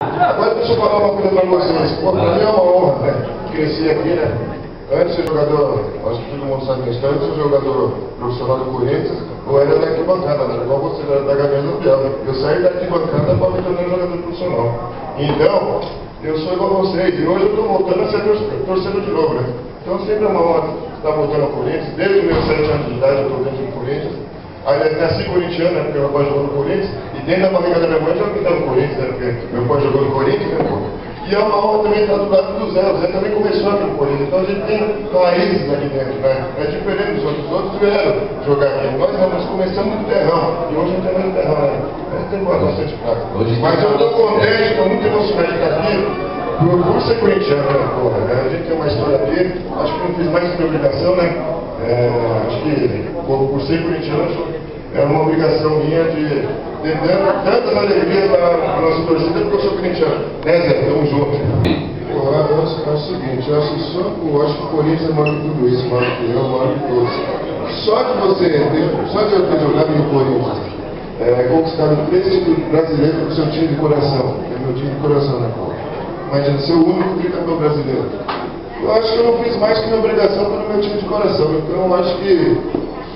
Agora deixa eu falar uma coisa pra vocês. Pô, pra mim é uma honra, né? Cresci aqui, né? Antes de ser jogador, acho que todo mundo sabe da história, antes de ser jogador profissional do Corinthians, eu era da arquibancada, né? Igual você era da Gaviões do Piau, né? Eu saí da arquibancada para me tornar jogador profissional. Então, eu sou igual a vocês, e hoje eu estou voltando a ser torcedor de novo, né? Então sempre é uma honra estar voltando ao Corinthians. Desde os meus 7 anos de idade eu estou dentro do Corinthians. Aí nasci corintiano, né? Porque meu pai jogou no Corinthians. E dentro da barriga da minha mãe já estava no Corinthians, né? Porque meu pai jogou no Corinthians, né? Pô? E é uma honra também estar do lado do Zé. O Zé também começou aqui no Corinthians. Então a gente tem raízes aqui dentro, né? É diferente dos outros. Os outros vieram jogar aqui. Nós começamos no terrão. E hoje não temos no terrão, né? A gente tem bastante prática. Mas eu estou contente, estou muito emocionado de estar aqui. Por ser corintiano, né? Porra, né? A gente tem uma história aqui. Acho que não fiz mais que minha obrigação, né? Acho que por ser corintiano é uma obrigação minha de dando tantas alegrias para a nossa torcida, porque eu sou corintiano. Né, Zé? Tamo junto. Porra, eu acho o seguinte, eu acho que o Corinthians é maior que tudo isso, maior que eu, maior que todos. Só de eu ter jogado no Corinthians, conquistado 3 títulos brasileiros com o seu time de coração, que é meu time de coração, né, pô? Imagina, ser o único tricampeão brasileiro. Eu acho que eu não fiz mais que minha obrigação pelo meu time de coração, então eu acho que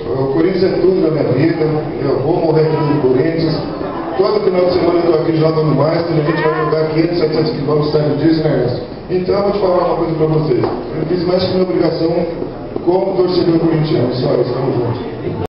o Corinthians é tudo na minha vida, eu vou morrer aqui no Corinthians. Todo final de semana eu estou aqui jogando no Master, a gente vai jogar 500, 700 quilômetros, sabe disso, né, Ernesto? Então eu vou te falar uma coisa para vocês. Eu fiz mais que minha obrigação como torcedor corintiano, só isso, estamos juntos.